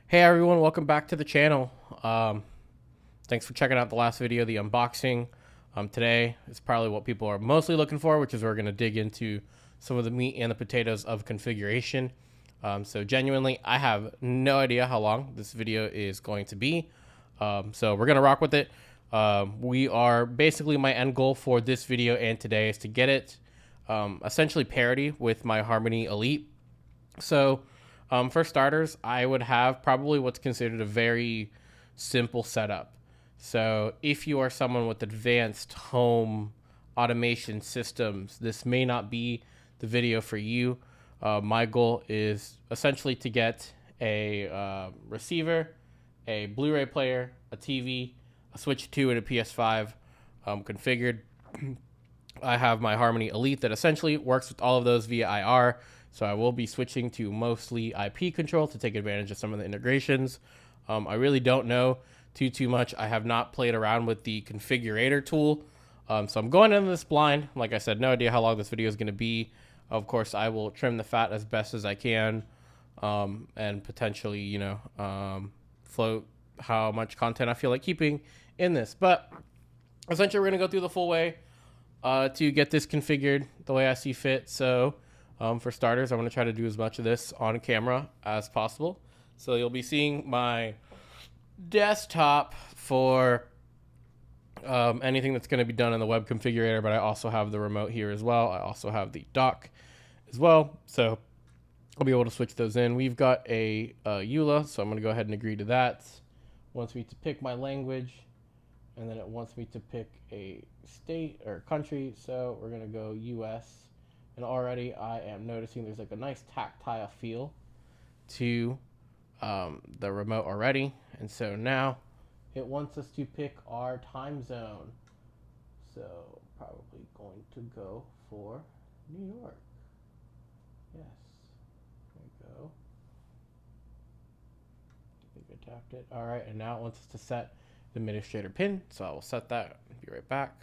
Hey everyone, welcome back to the channel. Thanks for checking out the last video, the unboxing. Today is probably what people are mostly looking for, which is we're going to dig into some of the meat and the potatoes of configuration. So genuinely, I have no idea how long this video is going to be. So we're going to rock with it. We are basically, my end goal for this video and today is to get it essentially parity with my Harmony Elite. So for starters, I would have probably what's considered a very simple setup. So if you are someone with advanced home automation systems, this may not be the video for you. My goal is essentially to get a receiver, a Blu-ray player, a TV, a Switch 2, and a PS5 configured. I have my Harmony Elite that essentially works with all of those via IR. So I will be switching to mostly IP control to take advantage of some of the integrations. I really don't know too much. I have not played around with the configurator tool. So I'm going into this blind. Like I said, no idea how long this video is going to be. Of course, I will trim the fat as best as I can, and potentially, float how much content I feel like keeping in this. But essentially, we're going to go through the full way to get this configured the way I see fit. So for starters, I'm going to try to do as much of this on camera as possible. So you'll be seeing my desktop for anything that's going to be done in the web configurator, but I also have the remote here as well. I also have the dock as well. So I'll be able to switch those in. We've got a EULA, so I'm going to go ahead and agree to that. It wants me to pick my language, and then it wants me to pick a state or country. So we're going to go US. And already I am noticing there's like a nice tactile feel to the remote already. And so now it wants us to pick our time zone. So probably going to go for New York. Yes. There we go. I think I tapped it. All right. And now it wants us to set the administrator pin. So I will set that and be right back.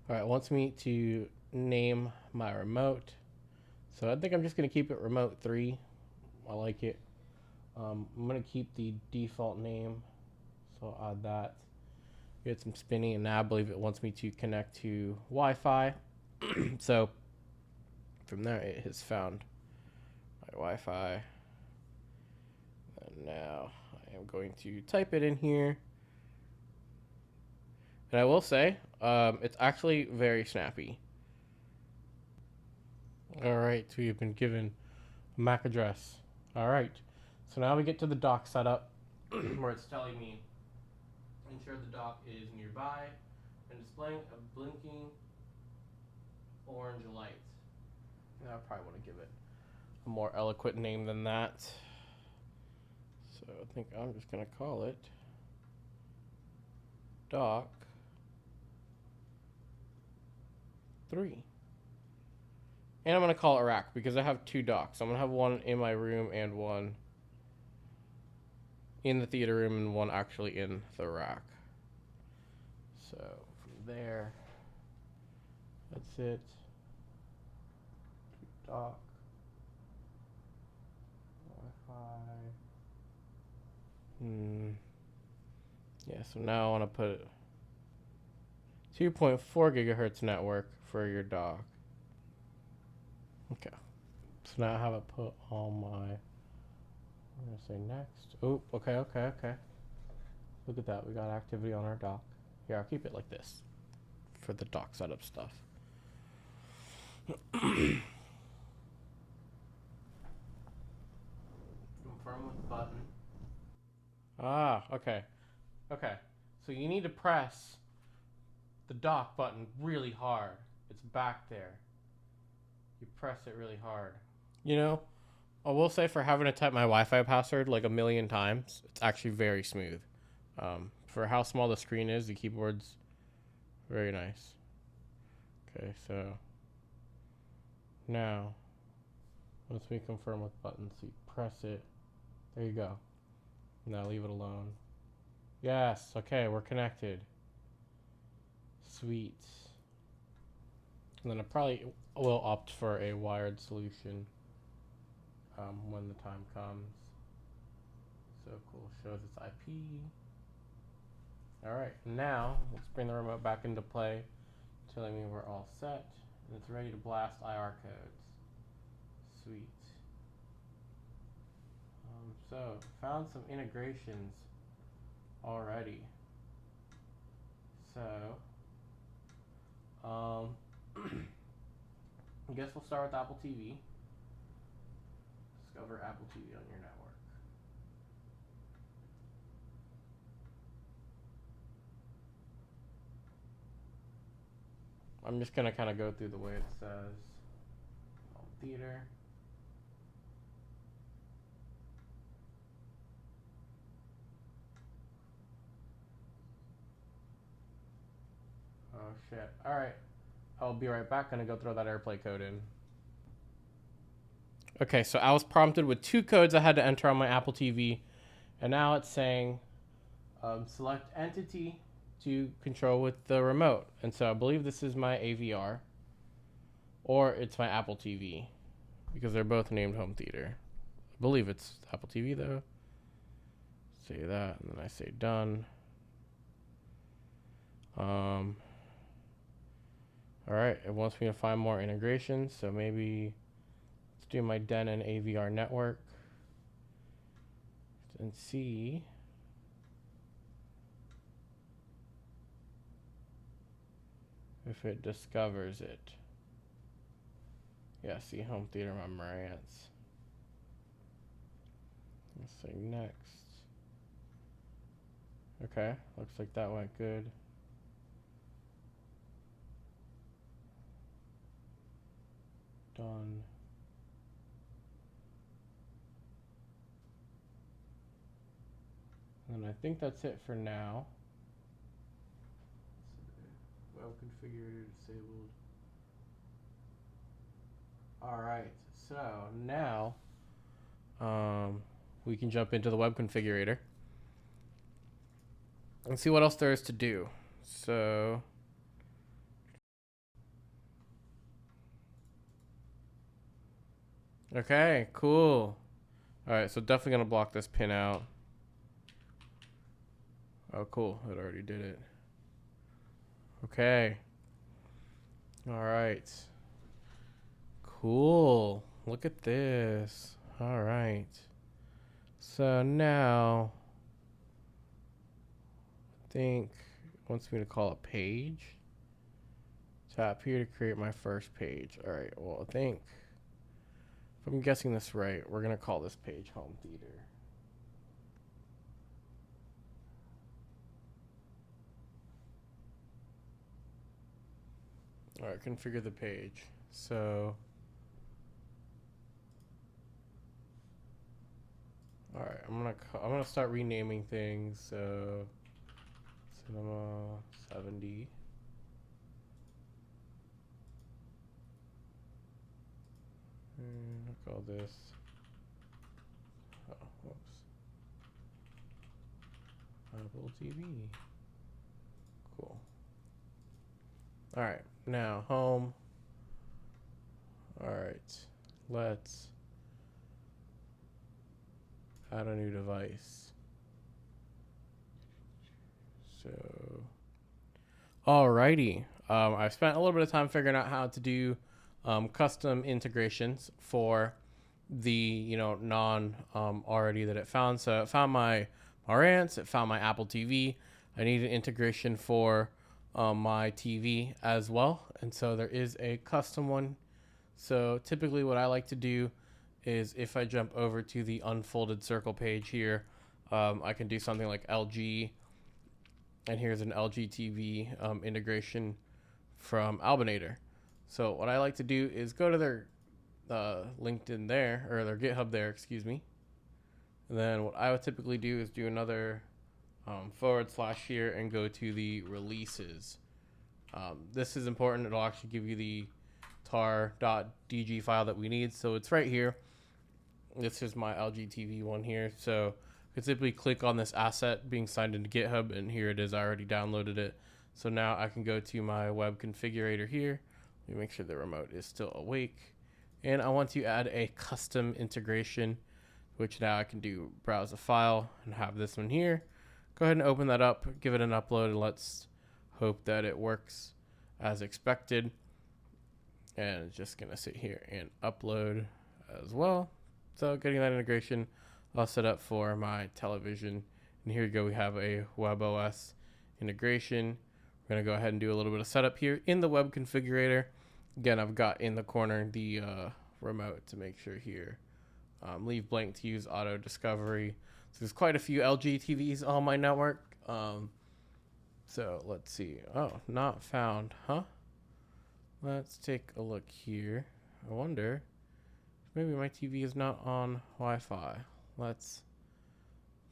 All right, it wants me to name my remote. So I think I'm just going to keep it remote 3. I like it. I'm going to keep the default name. So I'll add that. Get some spinning, and now I believe it wants me to connect to Wi-Fi. So from there, it has found my Wi-Fi. And now I am going to type it in here. And I will say, it's actually very snappy. All right, we have been given a MAC address. All right, so now we get to the dock setup, where it's telling me, ensure the dock is nearby, and displaying a blinking orange light. Now I probably want to give it a more eloquent name than that. So I think I'm just going to call it dock 3. And I'm going to call it rack because I have 2 docks. I'm going to have one in my room and one in the theater room and one actually in the rack. So from there, that's it. Dock. Wi-Fi. Yeah, so now I want to put 2.4 gigahertz network for your dock. Okay. So now I have it put on my, I'm going to say next. Oh, okay. Look at that. We got activity on our dock. Here, I'll keep it like this for the dock setup stuff. Confirm with button. Okay. So you need to press the dock button really hard. It's back there. You press it really hard. I will say for having to type my Wi-Fi password like a million times, it's actually very smooth. For how small the screen is, the keyboard's very nice. Okay, so now once we confirm with buttons, so you press it. There you go. Now leave it alone. Yes, okay, we're connected. Sweet. And then I probably will opt for a wired solution. when the time comes. So cool, shows its IP. All right, now let's bring the remote back into play, telling me we're all set, and it's ready to blast IR codes. Sweet. So found some integrations already. So, I guess we'll start with Apple TV. Discover Apple TV on your network. I'm just gonna kind of go through the way it says. Home theater. Oh shit. Alright. I'll be right back. Gonna go throw that AirPlay code in. Okay, so I was prompted with 2 codes I had to enter on my Apple TV. And now it's saying select entity to control with the remote. And so I believe this is my AVR. Or it's my Apple TV. Because they're both named home theater. I believe it's Apple TV though. Say that, and then I say done. Alright, it wants me to find more integrations, so maybe let's do my Den and AVR network and see if it discovers it. Yeah, see home theater my Marantz. Let's say next. Okay, looks like that went good. Done. And I think that's it for now. Web configurator disabled. Alright, so now we can jump into the web configurator and see what else there is to do. So okay, cool. Alright, so definitely gonna block this pin out. Oh cool, it already did it. Okay. Alright. Cool. Look at this. Alright. So now I think it wants me to call a page. Tap here to create my first page. Alright, well I think if I'm guessing this right, we're gonna call this page home theater. Alright, configure the page. So alright, I'm gonna start renaming things. So Cinema 70. And I'll call this Apple TV. Cool. Alright, now home. Alright, let's add a new device. So, alrighty. I've spent a little bit of time figuring out how to do custom integrations for the non already that it found. So it found my Marantz, it found my Apple TV. I need an integration for my TV as well, and so there is a custom one. So typically what I like to do is if I jump over to the unfolded circle page here, I can do something like LG, and here's an LG TV integration from Albinator. So what I like to do is go to their LinkedIn there, or their GitHub there, excuse me. And then what I would typically do is do another / here and go to the releases. This is important. It'll actually give you the tar.dg file that we need. So it's right here. This is my LG TV one here. So I can simply click on this asset being signed into GitHub, and here it is. I already downloaded it. So now I can go to my web configurator here. Let me make sure the remote is still awake. and I want to add a custom integration, which now I can do browse a file and have this one here. Go ahead and open that up, give it an upload, and let's hope that it works as expected. And it's just gonna sit here and upload as well. So getting that integration all set up for my television. And here we go, we have a WebOS integration. We're gonna go ahead and do a little bit of setup here in the web configurator. Again, I've got in the corner the remote to make sure here. Leave blank to use auto discovery. So there's quite a few LG TVs on my network. So let's see. Oh, not found, huh? Let's take a look here. I wonder, maybe my TV is not on Wi-Fi. Let's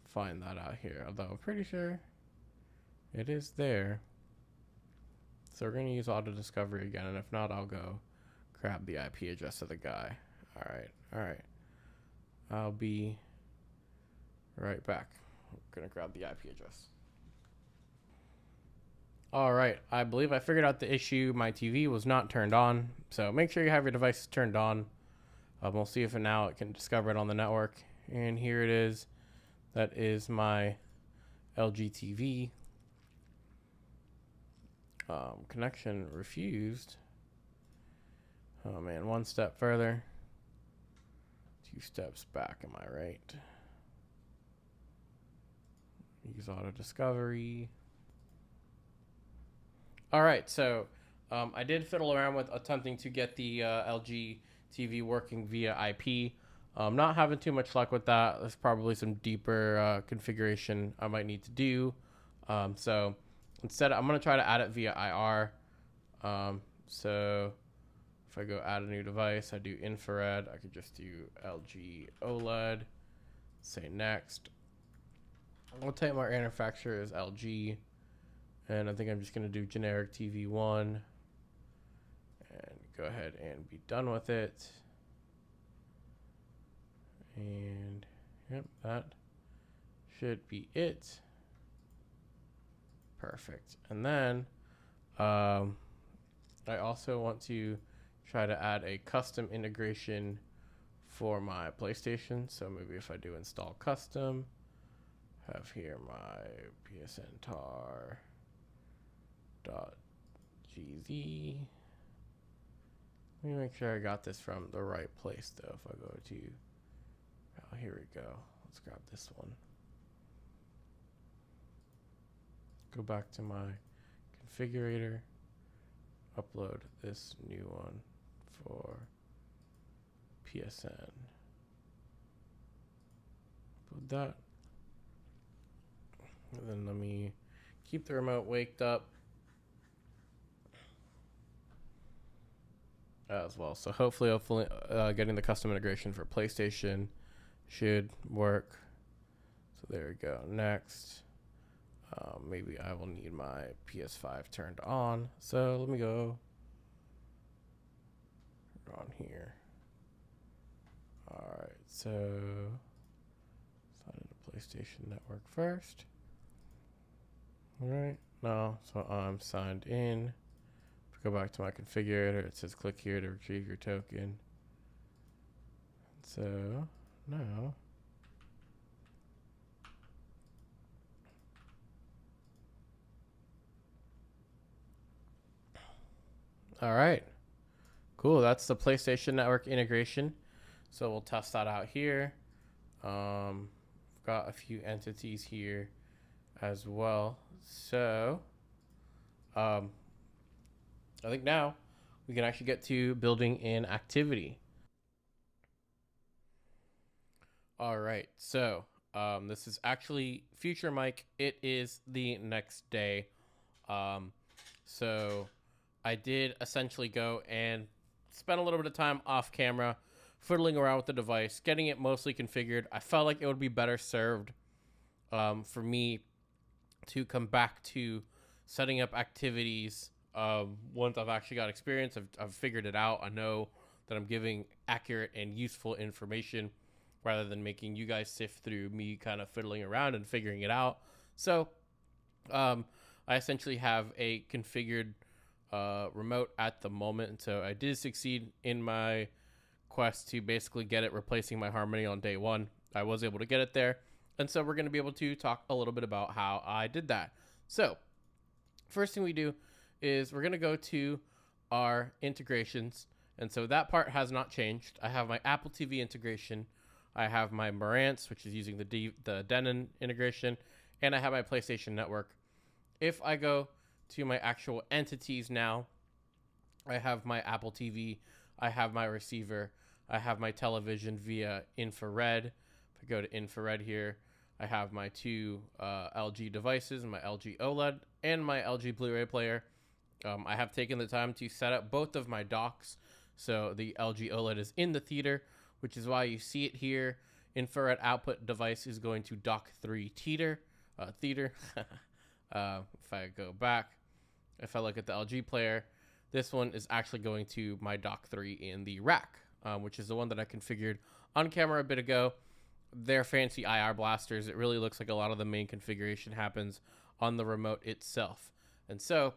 find that out here. Although I'm pretty sure it is there. So we're going to use auto discovery again, and if not, I'll go grab the IP address of the guy. All right. I'll be right back. I'm going to grab the IP address. All right, I believe I figured out the issue. My TV was not turned on, so make sure you have your devices turned on. We'll see if now it can discover it on the network. And here it is. That is my LG TV. Connection refused. Oh man, one step further. 2 steps back, am I right? Use auto discovery. All right, so I did fiddle around with attempting to get the LG TV working via IP. Not having too much luck with that. There's probably some deeper configuration I might need to do. So instead, I'm going to try to add it via IR. So if I go add a new device, I do infrared. I could just do LG OLED. Say next. I'll type my manufacturer is LG. And I think I'm just going to do generic TV1 and go ahead and be done with it. And yep, that should be it. Perfect. And then I also want to try to add a custom integration for my PlayStation. So maybe if I do install custom, have here my PSN tar .gz. Let me make sure I got this from the right place though. If I go to, oh, here we go. Let's grab this one. Go back to my configurator, upload this new one for PSN. Put that. And then let me keep the remote waked up as well. So hopefully getting the custom integration for PlayStation should work. So there we go. Next, maybe I will need my PS5 turned on. So let me go on here. All right, so sign into PlayStation Network first. All right, now, so I'm signed in. Go back to my configurator. It says click here to retrieve your token. So now all right, cool. That's the PlayStation Network integration. So we'll test that out here. Got a few entities here as well. So I think now we can actually get to building in activity. All right, so this is actually future Mike. It is the next day. So I did essentially go and spend a little bit of time off camera, fiddling around with the device, getting it mostly configured. I felt like it would be better served for me to come back to setting up activities once I've actually got experience. I've figured it out. I know that I'm giving accurate and useful information rather than making you guys sift through me kind of fiddling around and figuring it out. So I essentially have a configured remote at the moment. So I did succeed in my quest to basically get it replacing my Harmony on day one. I was able to get it there. And so we're going to be able to talk a little bit about how I did that. So first thing we do is we're going to go to our integrations. And so that part has not changed. I have my Apple TV integration. I have my Marantz, which is using the Denon integration. And I have my PlayStation Network. If I go to my actual entities now, I have my Apple TV. I have my receiver. I have my television via infrared. If I go to infrared here, I have my two LG devices, my LG OLED and my LG Blu-ray player. I have taken the time to set up both of my docks. So the LG OLED is in the theater, which is why you see it here. Infrared output device is going to dock 3 theater. If I go back, if I look at the LG player, this one is actually going to my dock 3 in the rack, which is the one that I configured on camera a bit ago. They're fancy IR blasters. It really looks like a lot of the main configuration happens on the remote itself. And so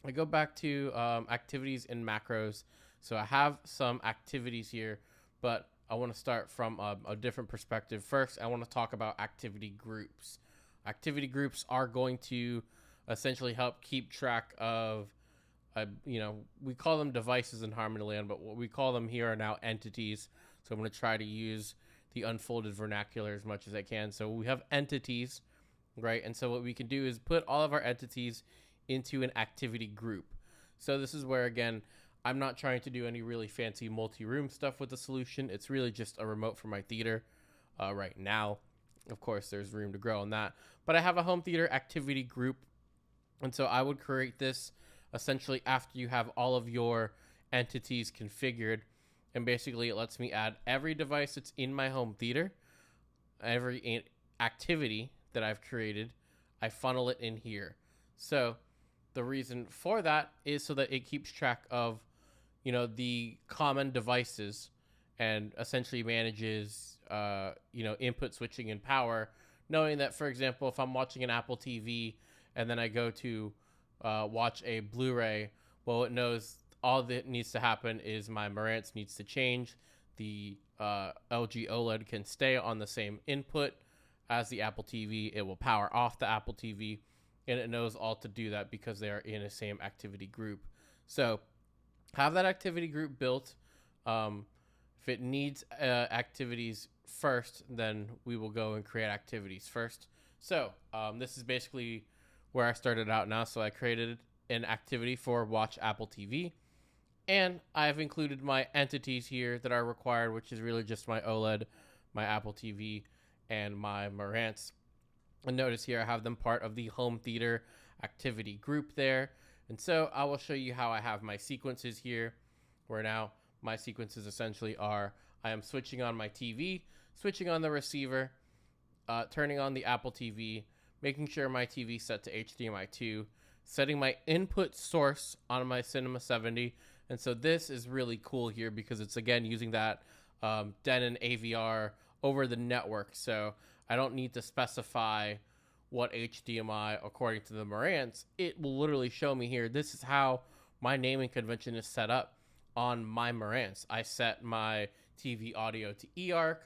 I go back to activities and macros. So I have some activities here, but I want to start from a different perspective. First, I want to talk about activity groups. Activity groups are going to essentially help keep track of, we call them devices in HarmonyLand, but what we call them here are now entities. So I'm going to try to use the unfolded vernacular as much as I can. So we have entities, right? And so what we can do is put all of our entities into an activity group. So this is where, again, I'm not trying to do any really fancy multi-room stuff with the solution. It's really just a remote for my theater right now. Of course, there's room to grow on that. But I have a home theater activity group. And so I would create this essentially after you have all of your entities configured. And basically, it lets me add every device that's in my home theater, every activity that I've created, I funnel it in here. So the reason for that is so that it keeps track of, the common devices and essentially manages, input switching and power, knowing that, for example, if I'm watching an Apple TV and then I go to watch a Blu-ray, well, it knows all that needs to happen is my Marantz needs to change. The LG OLED can stay on the same input as the Apple TV. It will power off the Apple TV, and it knows all to do that because they are in the same activity group. So have that activity group built. If it needs activities first, then we will go and create activities first. So this is basically where I started out now. So I created an activity for Watch Apple TV. And I've included my entities here that are required, which is really just my OLED, my Apple TV, and my Marantz. And notice here I have them part of the home theater activity group there. And so I will show you how I have my sequences here, where now my sequences essentially are, I am switching on my TV, switching on the receiver, turning on the Apple TV, making sure my TV is set to HDMI 2, setting my input source on my Cinema 70. And so this is really cool here because it's, again, using that Denon AVR over the network. So I don't need to specify what HDMI according to the Marantz. It will literally show me here. This is how my naming convention is set up on my Marantz. I set my TV audio to eARC.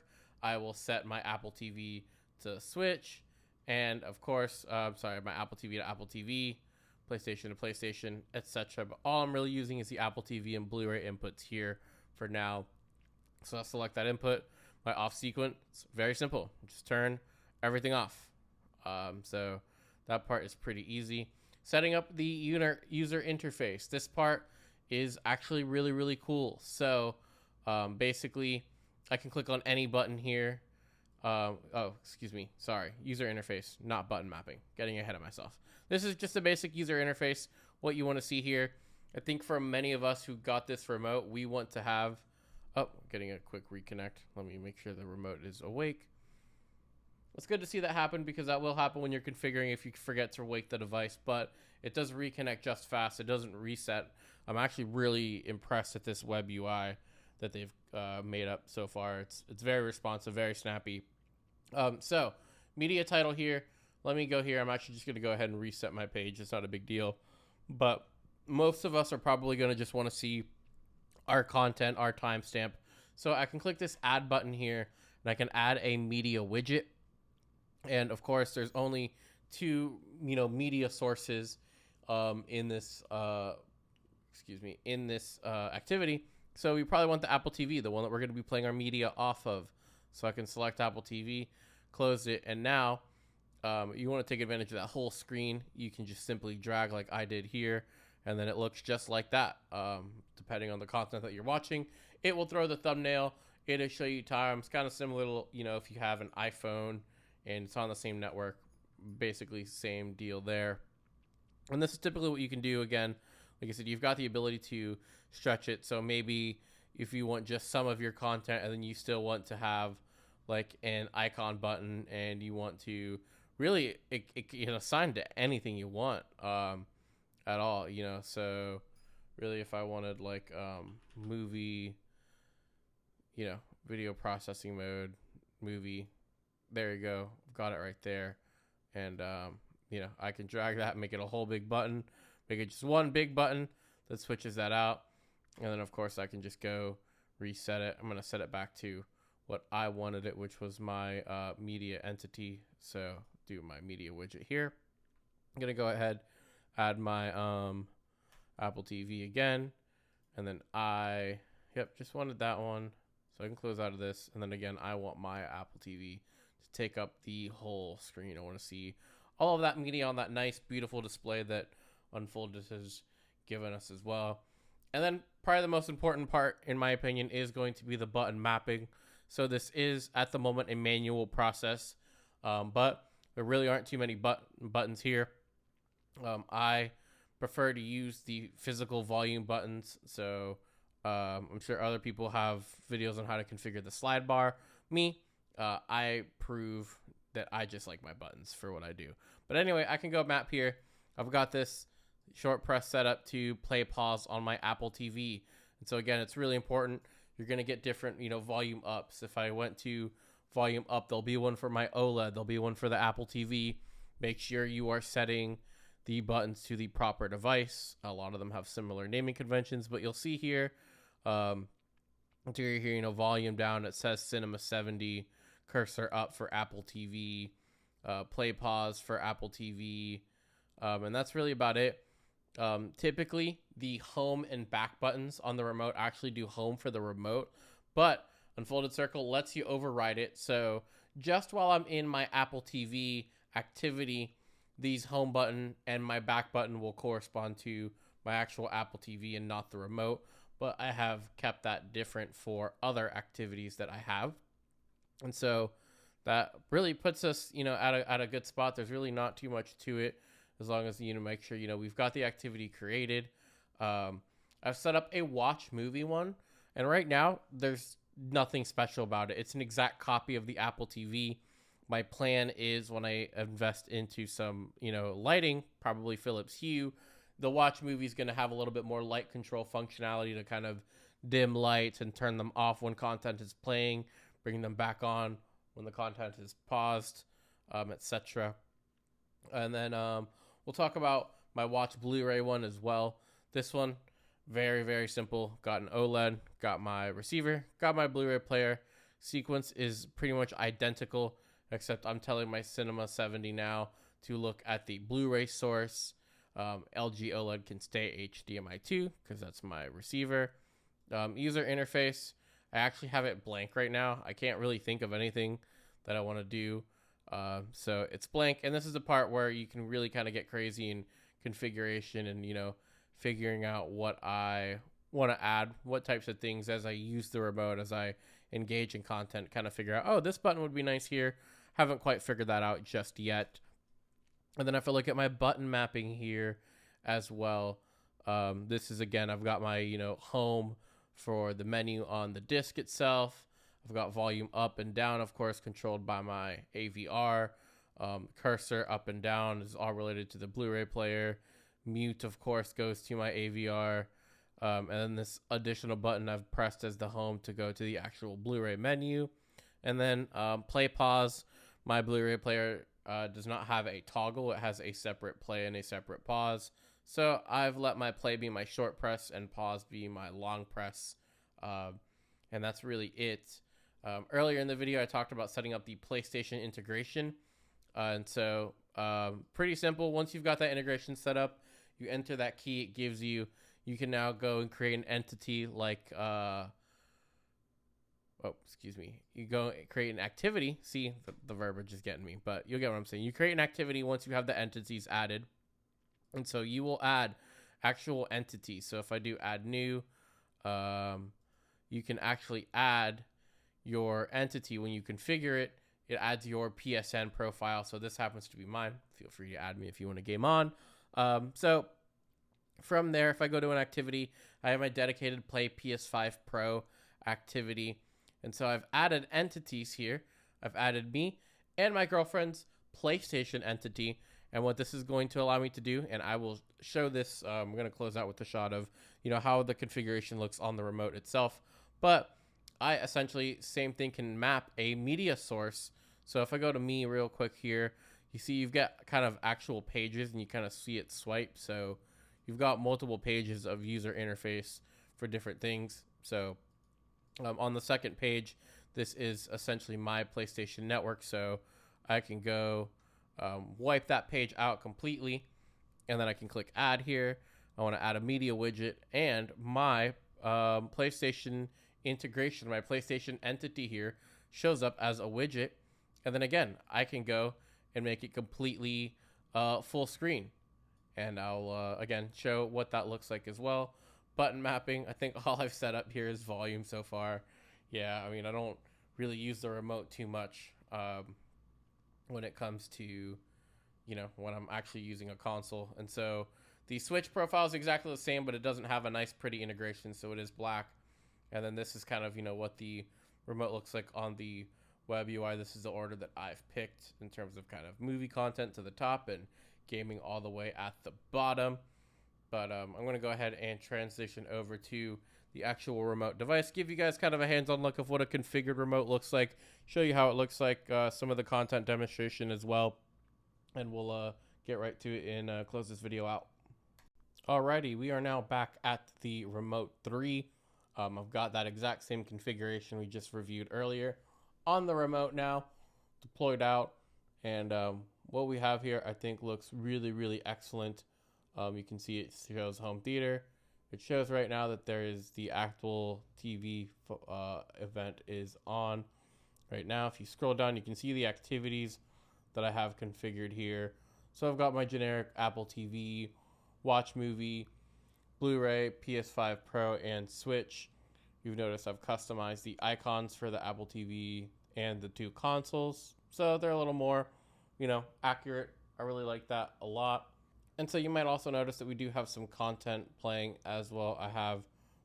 I will set my Apple TV to Switch. And, of course, my Apple TV to Apple TV, PlayStation to PlayStation, etc. But all I'm really using is the Apple TV and Blu-ray inputs here for now. So I'll select that input. My off sequence, very simple. Just turn everything off. So that part is pretty easy. Setting up the user interface. This part is actually really, really cool. So basically, I can click on any button here. User interface, not button mapping. Getting ahead of myself. This is just a basic user interface. What you want to see here. I think for many of us who got this remote, we want to have... Oh, getting a quick reconnect. Let me make sure the remote is awake. It's good to see that happen because that will happen when you're configuring if you forget to wake the device, but it does reconnect just fast. It doesn't reset. I'm actually really impressed at this web UI that they've made up so far. It's very responsive, very snappy. So media title here. Let me go here. I'm actually just going to go ahead and reset my page. It's not a big deal, but most of us are probably going to just want to see our content, our timestamp. So I can click this add button here, and I can add a media widget. And of course, there's only two, media sources in this, activity. So we probably want the Apple TV, the one that we're going to be playing our media off of. So I can select Apple TV, close it, and now you want to take advantage of that whole screen. You can just simply drag like I did here, and then it looks just like that. Depending on the content that you're watching, it will throw the thumbnail. It'll show you times, kind of similar to, if you have an iPhone and it's on the same network, basically same deal there. And this is typically what you can do. Again, like I said, you've got the ability to stretch it. So maybe if you want just some of your content and then you still want to have like an icon button and you want to really, it can assign to anything you want at all, So really if I wanted like movie, video processing mode, movie, there you go. Got it right there. And, I can drag that, make it a whole big button, make it just one big button that switches that out. And then, of course, I can just go reset it. I'm going to set it back to what I wanted it, which was my media entity. So do my media widget here. I'm going to go ahead, add my Apple TV again. And then just wanted that one. So I can close out of this. And then again, I want my Apple TV to take up the whole screen. I want to see all of that media on that nice, beautiful display that Unfolded has given us as well. And then probably the most important part, in my opinion, is going to be the button mapping. So this is, at the moment, a manual process, but there really aren't too many buttons here. I prefer to use the physical volume buttons. So I'm sure other people have videos on how to configure the slide bar. I prove that I just like my buttons for what I do. But anyway, I can go map here. I've got this short press set up to play pause on my Apple TV. And so again, it's really important. You're going to get different, volume ups. If I went to volume up, there'll be one for my OLED. There'll be one for the Apple TV. Make sure you are setting the buttons to the proper device. A lot of them have similar naming conventions, but you'll see here, until here, volume down, it says Cinema 70, cursor up for Apple TV, play pause for Apple TV, and that's really about it. Typically, the home and back buttons on the remote actually do home for the remote, but Unfolded Circle lets you override it. So just while I'm in my Apple TV activity, these home button and my back button will correspond to my actual Apple TV and not the remote. But I have kept that different for other activities that I have. And so that really puts us, at a good spot. There's really not too much to it, as long as, make sure, we've got the activity created. I've set up a watch movie one, and right now there's nothing special about it. It's an exact copy of the Apple TV. My plan is when I invest into some, lighting, probably Philips Hue, the watch movie is going to have a little bit more light control functionality to kind of dim lights and turn them off when content is playing, bring them back on when the content is paused, etc. And then we'll talk about my watch Blu-ray one as well. This one, very, very simple. Got an OLED, got my receiver, got my Blu-ray player. Sequence is pretty much identical, except I'm telling my Cinema 70 now to look at the Blu-ray source. LG OLED can stay HDMI 2 because that's my receiver. User interface, I actually have it blank right now. I can't really think of anything that I want to do. So it's blank. And this is the part where you can really kind of get crazy in configuration and, figuring out what I want to add, what types of things as I use the remote, as I engage in content, kind of figure out, oh, this button would be nice here. Haven't quite figured that out just yet. And then if I look at my button mapping here as well, this is, again, I've got my, home for the menu on the disc itself. I've got volume up and down, of course, controlled by my AVR. Cursor up and down is all related to the Blu-ray player. Mute, of course, goes to my AVR. And then this additional button I've pressed as the home to go to the actual Blu-ray menu. And then play pause. My Blu-ray player does not have a toggle. It has a separate play and a separate pause. So I've let my play be my short press and pause be my long press. and that's really it. Earlier in the video, I talked about setting up the PlayStation integration. And so pretty simple. Once you've got that integration set up, you enter that key. It gives you can now go and create an entity like, you go create an activity. See, the verbiage is getting me, but you'll get what I'm saying. You create an activity once you have the entities added. And so you will add actual entities. So if I do add new, you can actually add your entity. When you configure it, it adds your PSN profile. So this happens to be mine. Feel free to add me if you want to game on. So from there, if I go to an activity, I have my dedicated Play PS5 Pro activity. And so I've added entities here. I've added me and my girlfriend's PlayStation entity. And what this is going to allow me to do, and I will show this, I'm going to close out with the shot of, how the configuration looks on the remote itself. But I essentially, same thing, can map a media source. So if I go to me real quick here, you see you've got kind of actual pages and you kind of see it swipe. So you've got multiple pages of user interface for different things. So on the second page, this is essentially my PlayStation network. So I can go wipe that page out completely, and then I can click add here. I want to add a media widget, and my PlayStation integration, my PlayStation entity here shows up as a widget. And then again, I can go and make it completely full screen, and I'll again show what that looks like as well. Button mapping, I think all I've set up here is volume so far. Yeah, I mean, I don't really use the remote too much when it comes to, when I'm actually using a console. And so the Switch profile is exactly the same, but it doesn't have a nice pretty integration, so it is black. And then this is kind of, what the remote looks like on the web UI. This is the order that I've picked in terms of kind of movie content to the top and gaming all the way at the bottom. But I'm going to go ahead and transition over to the actual remote device, give you guys kind of a hands-on look of what a configured remote looks like, show you how it looks like, some of the content demonstration as well, and we'll get right to it and close this video out. Alrighty, we are now back at the Remote 3. I've got that exact same configuration we just reviewed earlier on the remote now, deployed out, and what we have here I think looks really, really excellent. You can see it shows home theater. It shows right now that there is the actual TV event is on right now. If you scroll down, you can see the activities that I have configured here. So I've got my generic Apple TV, watch movie, Blu-ray, PS5 Pro, and Switch. You've noticed I've customized the icons for the Apple TV and the two consoles, so they're a little more, accurate. I really like that a lot. And so you might also notice that we do have some content playing as well. I have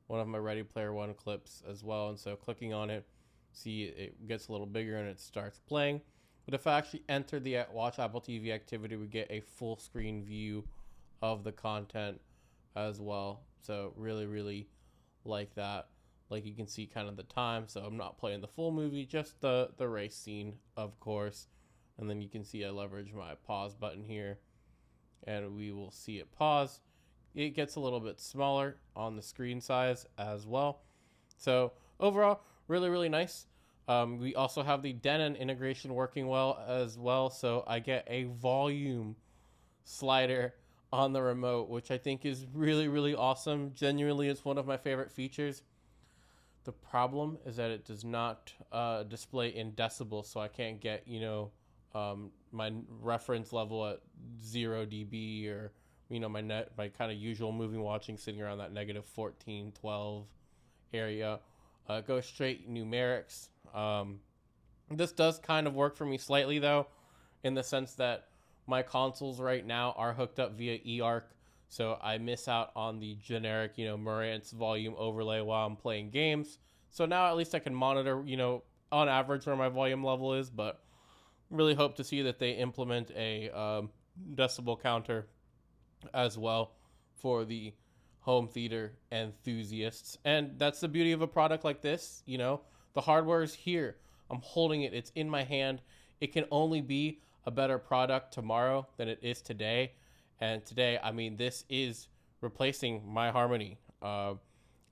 one of my Ready Player One clips as well. And so clicking on it, see it gets a little bigger and it starts playing. But if I actually enter the Watch Apple TV activity, we get a full screen view of the content as well. So really, really like that. Like you can see kind of the time. So I'm not playing the full movie, just the race scene, of course. And then you can see I leverage my pause button here, and we will see it pause. It gets a little bit smaller on the screen size as well. So overall, really, really nice. We also have the Denon integration working well as well. So I get a volume slider on the remote, which I think is really, really awesome. Genuinely, it's one of my favorite features. The problem is that it does not display in decibels, so I can't get, my reference level at 0 dB or, my kind of usual movie watching sitting around that negative 14, 12 area. Go straight numerics. This does kind of work for me slightly, though, in the sense that my consoles right now are hooked up via eARC, so I miss out on the generic, Marantz volume overlay while I'm playing games. So now at least I can monitor, on average where my volume level is, but really hope to see that they implement a decibel counter as well for the home theater enthusiasts. And that's the beauty of a product like this. The hardware is here. I'm holding it. It's in my hand. It can only be a better product tomorrow than it is today. And today, this is replacing my Harmony. I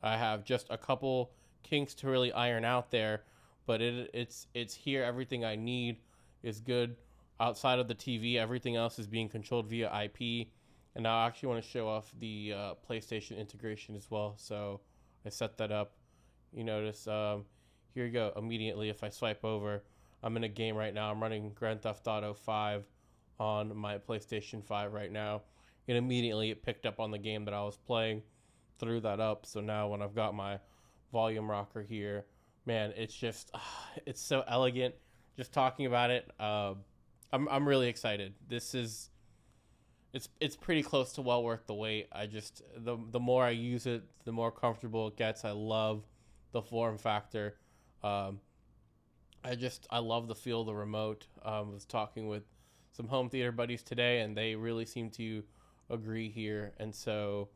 have just a couple kinks to really iron out there, but it's here. Everything I need is good. Outside of the TV, everything else is being controlled via IP. And now I actually want to show off the PlayStation integration as well. So I set that up. You notice, here you go. Immediately, if I swipe over, I'm in a game right now. I'm running Grand Theft Auto 5 on my PlayStation 5 right now. And immediately it picked up on the game that I was playing, threw that up. So now when I've got my volume rocker here, man, it's just, it's so elegant. Just talking about it, I'm really excited. This is, it's pretty close to well worth the wait. I just, the more I use it, the more comfortable it gets. I love the form factor. I love the feel of the remote. I was talking with some home theater buddies today, and they really seem to agree here. And so,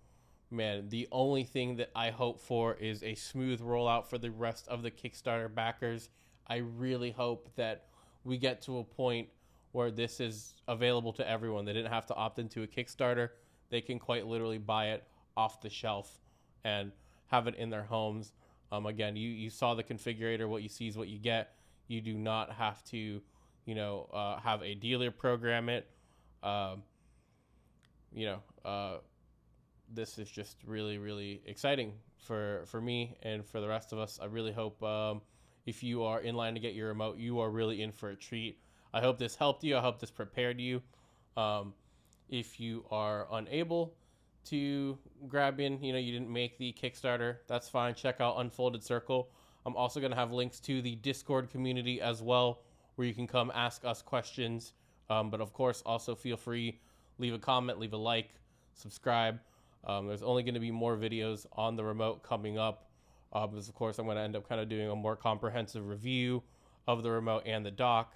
man, the only thing that I hope for is a smooth rollout for the rest of the Kickstarter backers. I really hope that we get to a point where this is available to everyone. They didn't have to opt into a Kickstarter. They can quite literally buy it off the shelf and have it in their homes. Again, you saw the configurator. What you see is what you get. You do not have to, have a dealer program it. This is just really, really exciting for me and for the rest of us. I really hope if you are in line to get your remote, you are really in for a treat. I hope this helped you. I hope this prepared you. If you are unable to grab in, you didn't make the Kickstarter, that's fine. Check out Unfolded Circle. I'm also going to have links to the Discord community as well, where you can come ask us questions. But of course, also feel free, leave a comment, leave a like, subscribe. There's only going to be more videos on the remote coming up. Because of course, I'm going to end up kind of doing a more comprehensive review of the remote and the dock.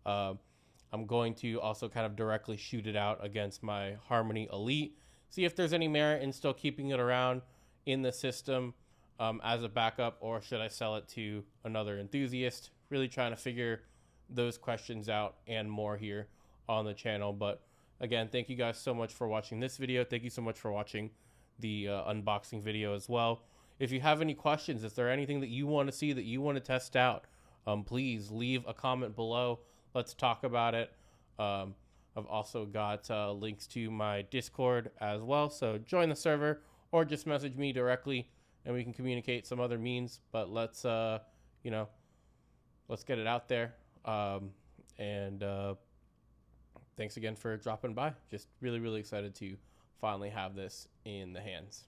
I'm going to also kind of directly shoot it out against my Harmony Elite. See if there's any merit in still keeping it around in the system as a backup, or should I sell it to another enthusiast? Really trying to figure those questions out and more here on the channel. But again, thank you guys so much for watching this video. Thank you so much for watching the unboxing video as well. If you have any questions, is there anything that you want to see, that you want to test out, please leave a comment below. Let's talk about it. I've also got links to my Discord as well, so join the server or just message me directly and we can communicate some other means. But let's let's get it out there. Thanks again for dropping by. Just really, really excited to finally have this in the hands.